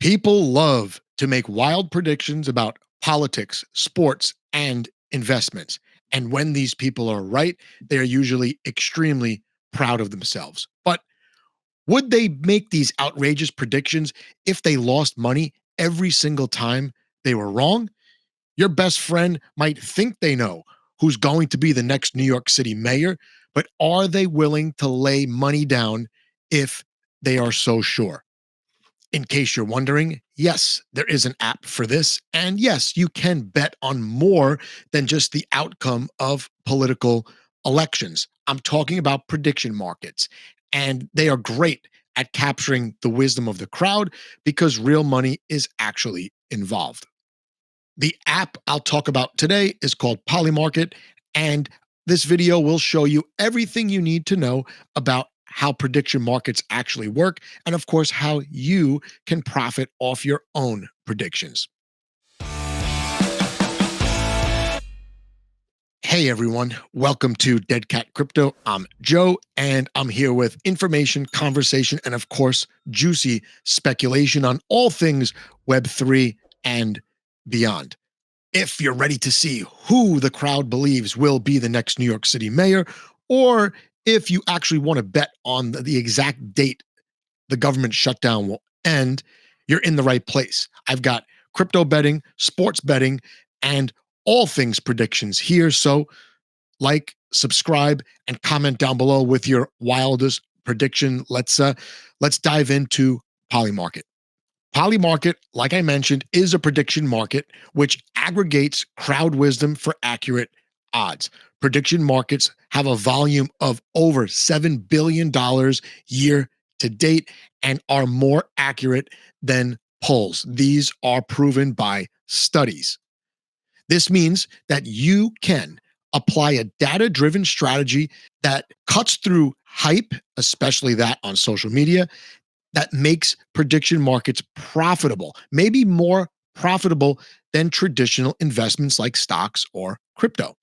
People love to make wild predictions about politics, sports, and investments. And when these people are right, they are usually extremely proud of themselves. But would they make these outrageous predictions if they lost money every single time they were wrong? Your best friend might think they know who's going to be the next New York City mayor, but are they willing to lay money down if they are so sure? In case you're wondering, yes, there is an app for this. And yes, you can bet on more than just the outcome of political elections. I'm talking about prediction markets, and they are great at capturing the wisdom of the crowd because real money is actually involved. The app I'll talk about today is called Polymarket, and this video will show you everything you need to know about how prediction markets actually work, and of course, how you can profit off your own predictions. Hey everyone, welcome to Dead Cat Crypto. I'm Joe, and I'm here with information, conversation, and of course, juicy speculation on all things Web3 and beyond. If you're ready to see who the crowd believes will be the next New York City mayor, or if you actually want to bet on the exact date the government shutdown will end, you're in the right place. I've got crypto betting, sports betting, and all things predictions here. So like, subscribe, and comment down below with your wildest prediction. Let's dive into Polymarket. Polymarket, like I mentioned, is a prediction market which aggregates crowd wisdom for accurate odds. Prediction markets have a volume of over $7 billion year to date and are more accurate than polls. These are proven by studies. This means that you can apply a data-driven strategy that cuts through hype, especially that on social media, that makes prediction markets profitable, maybe more profitable than traditional investments like stocks or crypto.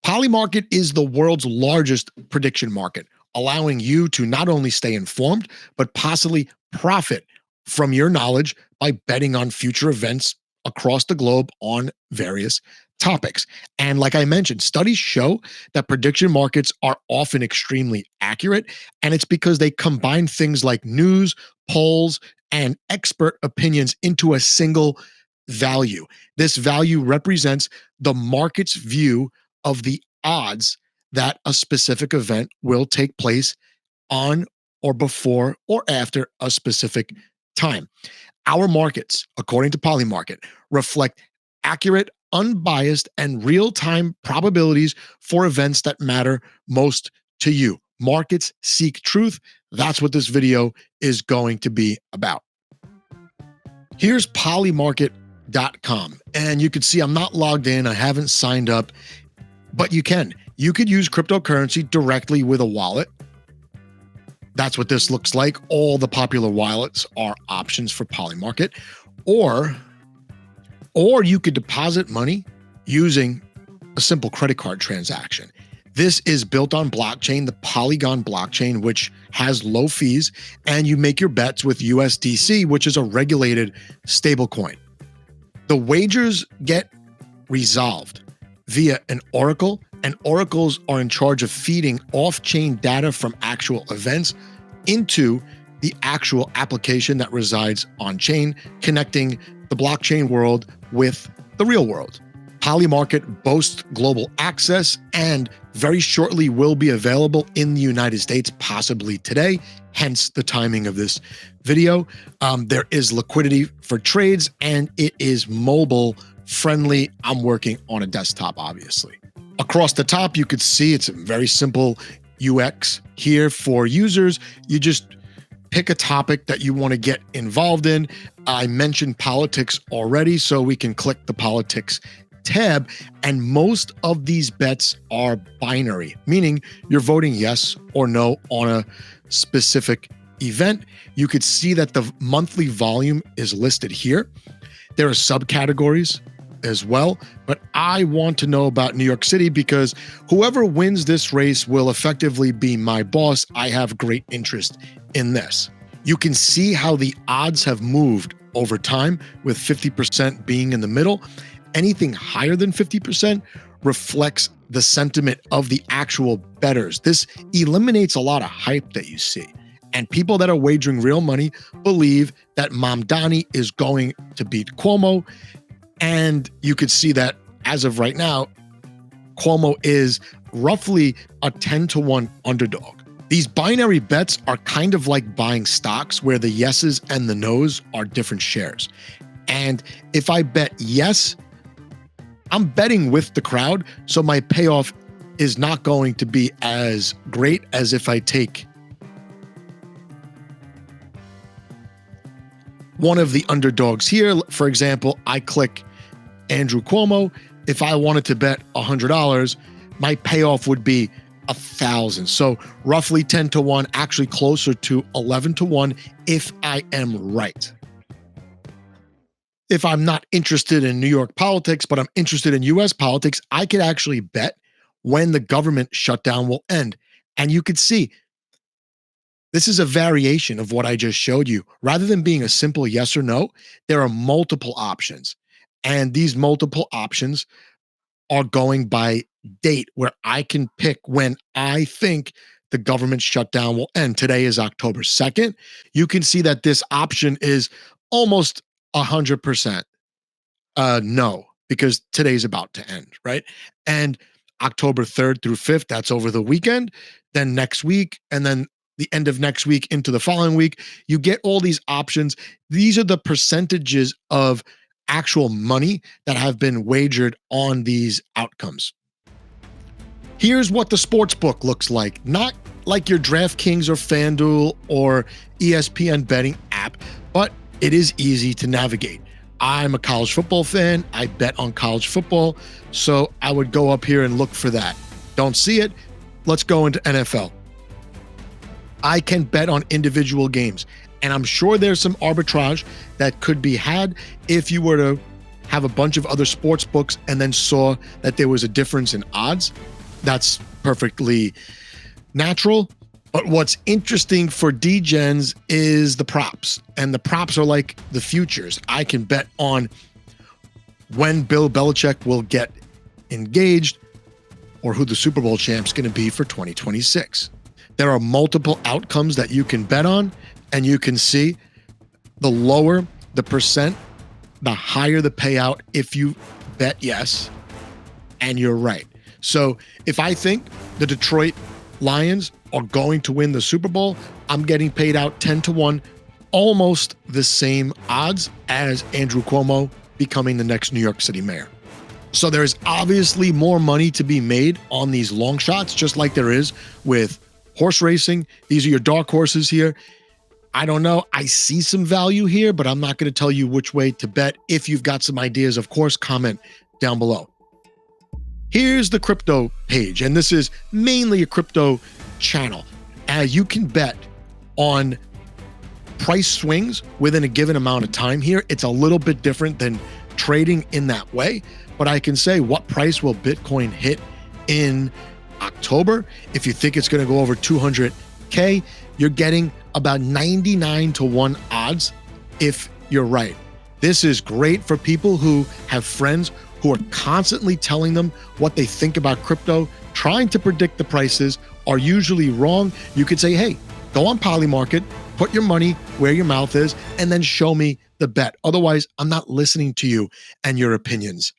Polymarket is the world's largest prediction market, allowing you to not only stay informed, but possibly profit from your knowledge by betting on future events across the globe on various topics. And like I mentioned, studies show that prediction markets are often extremely accurate, and it's because they combine things like news, polls, and expert opinions into a single value. This value represents the market's view of the odds that a specific event will take place on or before or after a specific time. Our markets, according to Polymarket, reflect accurate, unbiased, and real-time probabilities for events that matter most to you. Markets seek truth. That's what this video is going to be about. Here's polymarket.com, and you can see I'm not logged in. I haven't signed up, but you can. You could use cryptocurrency directly with a wallet. That's what this looks like. All the popular wallets are options for Polymarket, or you could deposit money using a simple credit card transaction. This is built on blockchain, the Polygon blockchain, which has low fees, and you make your bets with USDC, which is a regulated stablecoin. The wagers get resolved via an oracle, and oracles are in charge of feeding off-chain data from actual events into the actual application that resides on-chain, connecting the blockchain world with the real world. Polymarket boasts global access and very shortly will be available in the United States, possibly today, hence the timing of this video. There is liquidity for trades, and it is mobile friendly. I'm working on a desktop, obviously. Across the top, you could see it's a very simple UX here for users. You just pick a topic that you want to get involved in. I mentioned politics already, so we can click the politics tab, and most of these bets are binary, meaning you're voting yes or no on a specific event. You could see that the monthly volume is listed here. There are subcategories as well, but I want to know about New York City because whoever wins this race will effectively be my boss. I have great interest in this. You can see how the odds have moved over time, with 50% being in the middle. Anything higher than 50% reflects the sentiment of the actual bettors. This eliminates a lot of hype that you see. And people that are wagering real money believe that Mamdani is going to beat Cuomo. And you could see that as of right now, Cuomo is roughly a 10-1 underdog. These binary bets are kind of like buying stocks, where the yeses and the nos are different shares. And if I bet yes, I'm betting with the crowd, so my payoff is not going to be as great as if I take one of the underdogs here. For example, I click Andrew Cuomo. If I wanted to bet $100, my payoff would be 1,000. So roughly 10-1, actually closer to 11-1 if I am right. If I'm not interested in New York politics, but I'm interested in US politics, I could actually bet when the government shutdown will end. And you could see this is a variation of what I just showed you. Rather than being a simple yes or no, there are multiple options. And these multiple options are going by date, where I can pick when I think the government shutdown will end. Today is October 2nd. You can see that this option is almost 100% no, because today's about to end, right? And October 3rd through 5th, that's over the weekend. Then next week, and then the end of next week into the following week, you get all these options. These are the percentages of actual money that have been wagered on these outcomes. Here's what the Sportsbook looks like. Not like your DraftKings or FanDuel or ESPN betting app, but it is easy to navigate. I'm a college football fan. I bet on college football, so I would go up here and look for that. Don't see it? Let's go into NFL. I can bet on individual games, and I'm sure there's some arbitrage that could be had if you were to have a bunch of other sports books and then saw that there was a difference in odds. That's perfectly natural. But what's interesting for degens is the props, and the props are like the futures. I can bet on when Bill Belichick will get engaged or who the Super Bowl champ's going to be for 2026. There are multiple outcomes that you can bet on, and you can see the lower the percent, the higher the payout if you bet yes, and you're right. So if I think the Detroit Lions are going to win the Super Bowl, I'm getting paid out 10-1, almost the same odds as Andrew Cuomo becoming the next New York City mayor. So there's obviously more money to be made on these long shots, just like there is with horse racing. These are your dark horses here. I don't know. I see some value here, but I'm not going to tell you which way to bet. If you've got some ideas, of course, comment down below. Here's the crypto page, and this is mainly a crypto channel. You can bet on price swings within a given amount of time here. It's a little bit different than trading in that way, but I can say what price will Bitcoin hit in October. If you think it's going to go over 200K, you're getting about 99-1 odds if you're right. This is great for people who have friends who are constantly telling them what they think about crypto, trying to predict the prices, are usually wrong. You could say, hey, go on Polymarket, put your money where your mouth is, and then show me the bet. Otherwise, I'm not listening to you and your opinions.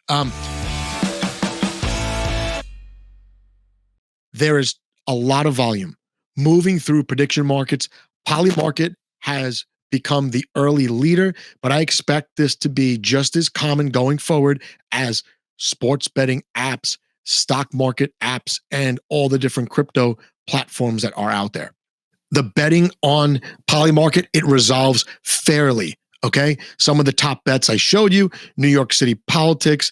There is a lot of volume moving through prediction markets. Polymarket has become the early leader, but I expect this to be just as common going forward as sports betting apps, stock market apps, and all the different crypto platforms that are out there. The betting on Polymarket, it resolves fairly, okay? Some of the top bets I showed you: New York City politics,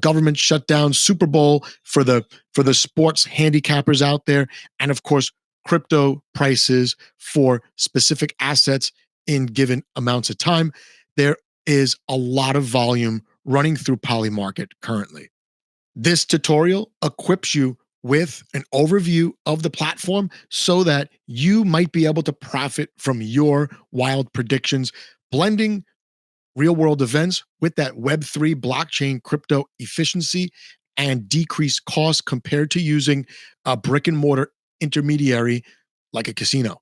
government shutdown, Super Bowl for the sports handicappers out there, and of course, crypto prices for specific assets in given amounts of time. There is a lot of volume running through Polymarket currently. This tutorial equips you with an overview of the platform so that you might be able to profit from your wild predictions, blending real world events with that Web3 blockchain crypto efficiency and decreased costs compared to using a brick and mortar intermediary like a casino.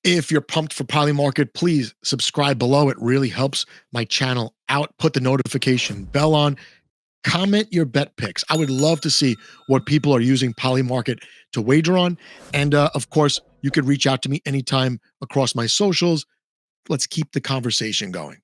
If you're pumped for Polymarket, please subscribe below. It really helps my channel out. Put the notification bell on. Comment your bet picks. I would love to see what people are using Polymarket to wager on. And of course, you could reach out to me anytime across my socials. Let's keep the conversation going.